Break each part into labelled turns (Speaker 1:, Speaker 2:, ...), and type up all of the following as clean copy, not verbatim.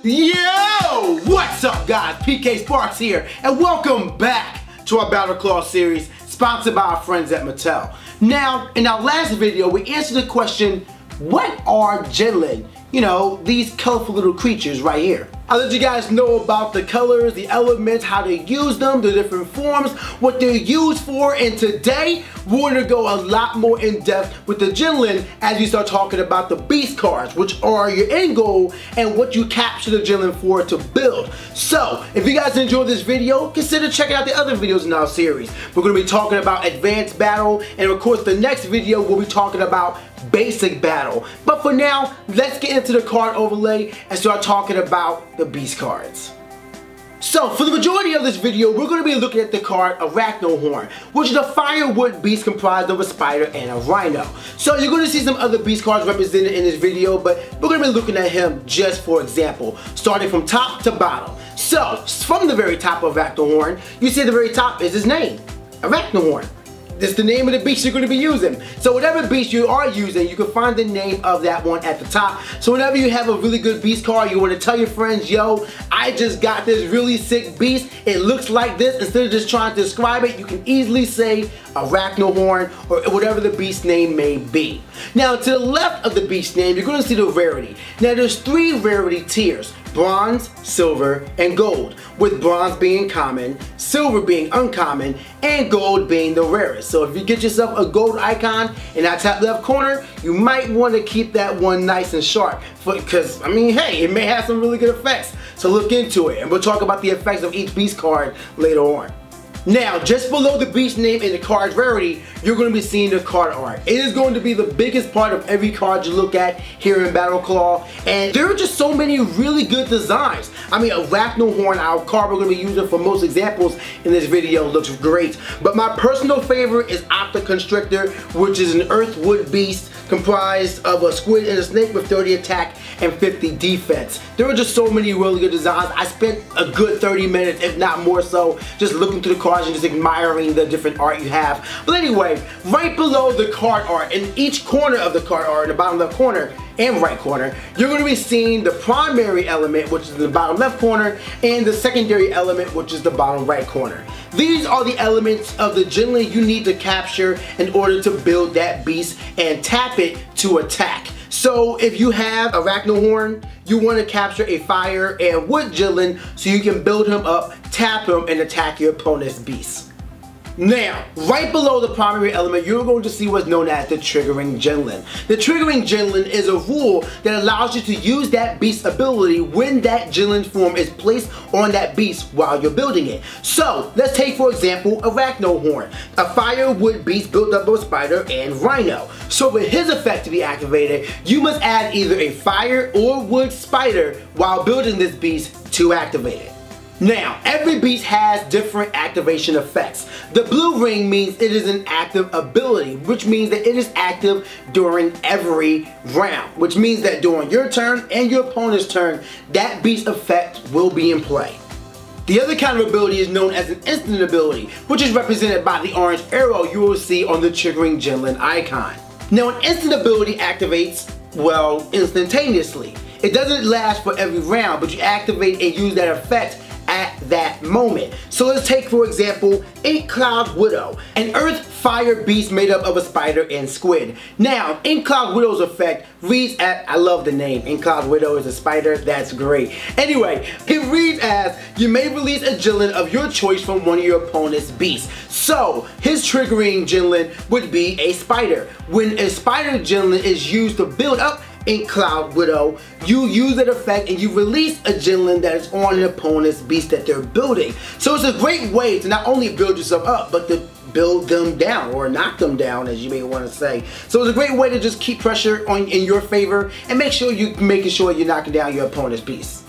Speaker 1: Yo! What's up, guys? PKSparkxx here, and welcome back to our BattleClaw series, sponsored by our friends at Mattel. Now, in our last video, we answered the question, what are jinlun? You know, these colorful little creatures right here. I'll let you guys know about the colors, the elements, how to use them, the different forms, what they're used for, and today we're going to go a lot more in depth with the jinlun as we start talking about the beast cards, which are your end goal and what you capture the jinlun for to build. So, if you guys enjoyed this video, consider checking out the other videos in our series. We're going to be talking about advanced battle, and of course the next video we'll be talking about basic battle. But for now, let's get into the card overlay and start talking about the beast cards. So, for the majority of this video, we're going to be looking at the card Arachnohorn, which is a firewood beast comprised of a spider and a rhino. So, you're going to see some other beast cards represented in this video, but we're going to be looking at him just for example, starting from top to bottom. So, from the very top of Arachnohorn, you see at the very top is his name, Arachnohorn. This is the name of the beast you're going to be using. So whatever beast you are using, you can find the name of that one at the top. So whenever you have a really good beast card, you want to tell your friends, yo, I just got this really sick beast. It looks like this. Instead of just trying to describe it, you can easily say Arachnohorn or whatever the beast name may be. Now to the left of the beast name, you're going to see the rarity. Now there's 3 rarity tiers. Bronze, silver, and gold, with bronze being common, silver being uncommon, and gold being the rarest. So if you get yourself a gold icon in that top left corner, you might want to keep that one nice and sharp, because, I mean, hey, it may have some really good effects. So look into it, and we'll talk about the effects of each beast card later on. Now, just below the beast name and the card's rarity, you're going to be seeing the card art. It is going to be the biggest part of every card you look at here in BattleClaw, and there are just so many really good designs. I mean, Arachnohorn, our card we're going to be using for most examples in this video, looks great. But my personal favorite is Octoconstrictor, which is an earthwood beast comprised of a squid and a snake with 30 attack and 50 defense. There are just so many really good designs. I spent a good 30 minutes, if not more so, just looking through the cards and just admiring the different art you have. But anyway, right below the card art, in each corner of the card art, in the bottom left corner and right corner, you're going to be seeing the primary element, which is in the bottom left corner, and the secondary element, which is the bottom right corner. These are the elements of the jinlun you need to capture in order to build that beast and tap it to attack. So if you have Arachnohorn, you want to capture a fire and wood jinlun so you can build him up, tap him, and attack your opponent's beast. Now, right below the primary element, you're going to see what's known as the triggering jinlun. The triggering jinlun is a rule that allows you to use that beast's ability when that jinlun form is placed on that beast while you're building it. So, let's take for example Arachnohorn, a firewood beast built up of a spider and rhino. So for his effect to be activated, you must add either a fire or wood spider while building this beast to activate it. Now, every beast has different activation effects. The blue ring means it is an active ability, which means that it is active during every round, which means that during your turn and your opponent's turn, that beast effect will be in play. The other kind of ability is known as an instant ability, which is represented by the orange arrow you will see on the triggering jinlun icon. Now, an instant ability activates, well, instantaneously. It doesn't last for every round, but you activate and use that effect at that moment. So let's take for example Inkcloud Widow, an earth fire beast made up of a spider and squid. Now Inkcloud Widow's effect reads as, I love the name, Inkcloud Widow is a spider, that's great. Anyway, it reads as, you may release a jinlun of your choice from one of your opponent's beasts. So his triggering jinlun would be a spider. When a spider jinlun is used to build up Inkcloud Widow, you use that effect and you release a jinlun that is on an opponent's beast that they're building. So it's a great way to not only build yourself up, but to build them down, or knock them down, as you may want to say. So it's a great way to just keep pressure in your favor and make sure you're making sure you're knocking down your opponent's beast.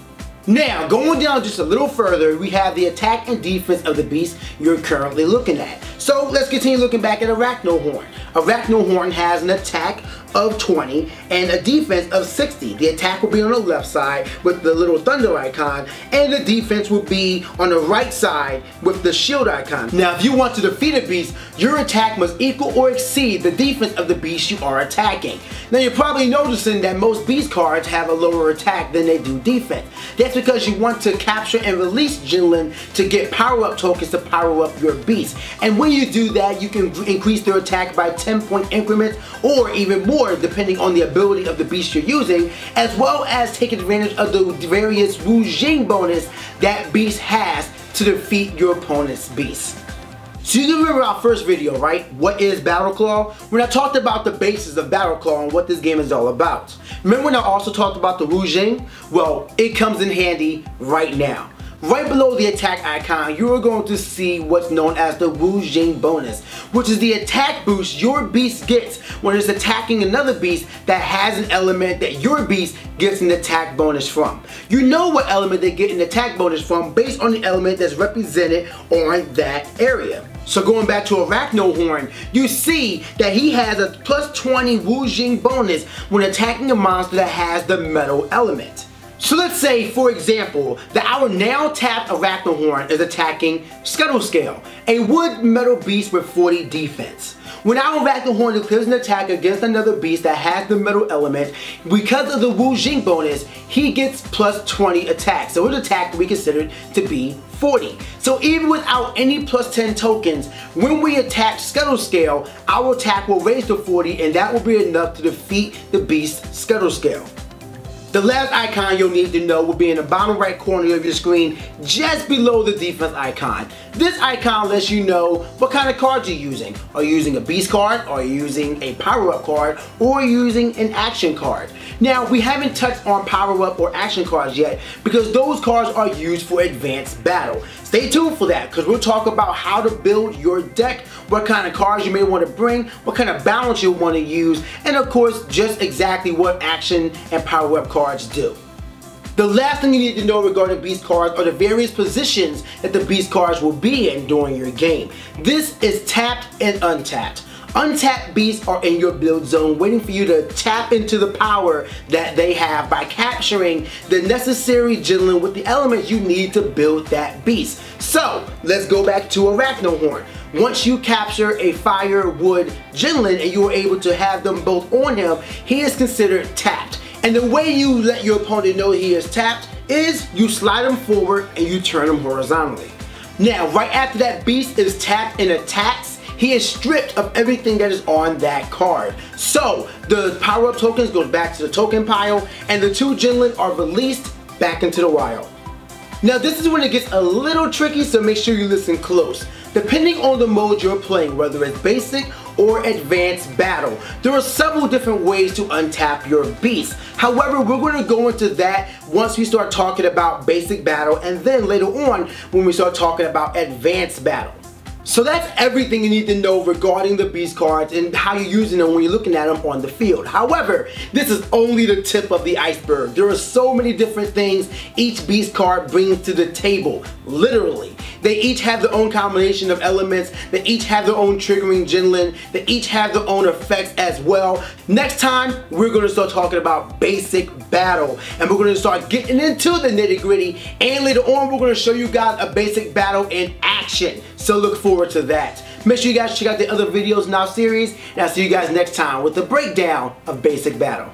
Speaker 1: Now, going down just a little further, we have the attack and defense of the beast you're currently looking at. So let's continue looking back at Arachnohorn. Arachnohorn has an attack of 20 and a defense of 60. The attack will be on the left side with the little thunder icon, and the defense will be on the right side with the shield icon. Now, if you want to defeat a beast, your attack must equal or exceed the defense of the beast you are attacking. Now you're probably noticing that most beast cards have a lower attack than they do defense. That's because you want to capture and release jinlun to get power-up tokens to power up your beast. And when you do that, you can increase their attack by 10-point increments or even more depending on the ability of the beast you're using, as well as take advantage of the various Wu-Xing bonus that beast has to defeat your opponent's beast. So you remember our first video, right? What is BattleClaw? When I talked about the basis of BattleClaw and what this game is all about. Remember when I also talked about the Wujing? Well, it comes in handy right now. Right below the attack icon, you are going to see what's known as the Wu-Xing bonus, which is the attack boost your beast gets when it's attacking another beast that has an element that your beast gets an attack bonus from. You know what element they get an attack bonus from based on the element that's represented on that area. So going back to Arachnohorn, you see that he has a plus 20 Wu-Xing bonus when attacking a monster that has the metal element. So let's say, for example, that our now tapped Arachnohorn is attacking Scuttlescale, a wood metal beast with 40 defense. When our Arachnohorn declares an attack against another beast that has the metal element, because of the Wu-Xing bonus, he gets plus 20 attacks. So his attack we consider to be 40. So even without any plus 10 tokens, when we attack Scuttlescale, our attack will raise to 40 and that will be enough to defeat the beast Scuttlescale. The last icon you'll need to know will be in the bottom right corner of your screen, just below the defense icon. This icon lets you know what kind of cards you're using. Are you using a beast card? Are you using a power-up card? Or are you using an action card? Now, we haven't touched on power-up or action cards yet because those cards are used for advanced battle. Stay tuned for that because we'll talk about how to build your deck, what kind of cards you may want to bring, what kind of balance you want to use, and of course, just exactly what action and power-up cards do. The last thing you need to know regarding beast cards are the various positions that the beast cards will be in during your game. This is tapped and untapped. Untapped beasts are in your build zone waiting for you to tap into the power that they have by capturing the necessary jinlun with the elements you need to build that beast. So let's go back to Arachnohorn. Once you capture a fire wood jinlun and you are able to have them both on him, he is considered tapped. And the way you let your opponent know he is tapped is you slide him forward and you turn him horizontally. Now right after that beast is tapped and attacks, he is stripped of everything that is on that card. So the power-up tokens goes back to the token pile and the 2 jinlun are released back into the wild. Now this is when it gets a little tricky, so make sure you listen close. Depending on the mode you're playing, whether it's basic or advanced battle, there are several different ways to untap your beast. However, we're going to go into that once we start talking about basic battle and then later on when we start talking about advanced battle. So that's everything you need to know regarding the beast cards and how you're using them when you're looking at them on the field. However, this is only the tip of the iceberg. There are so many different things each beast card brings to the table, literally. They each have their own combination of elements, they each have their own triggering jinlun, they each have their own effects as well. Next time, we're going to start talking about basic battle and we're going to start getting into the nitty-gritty, and later on we're going to show you guys a basic battle in action. So look forward to that. Make sure you guys check out the other videos in our series, and I'll see you guys next time with the breakdown of basic battle.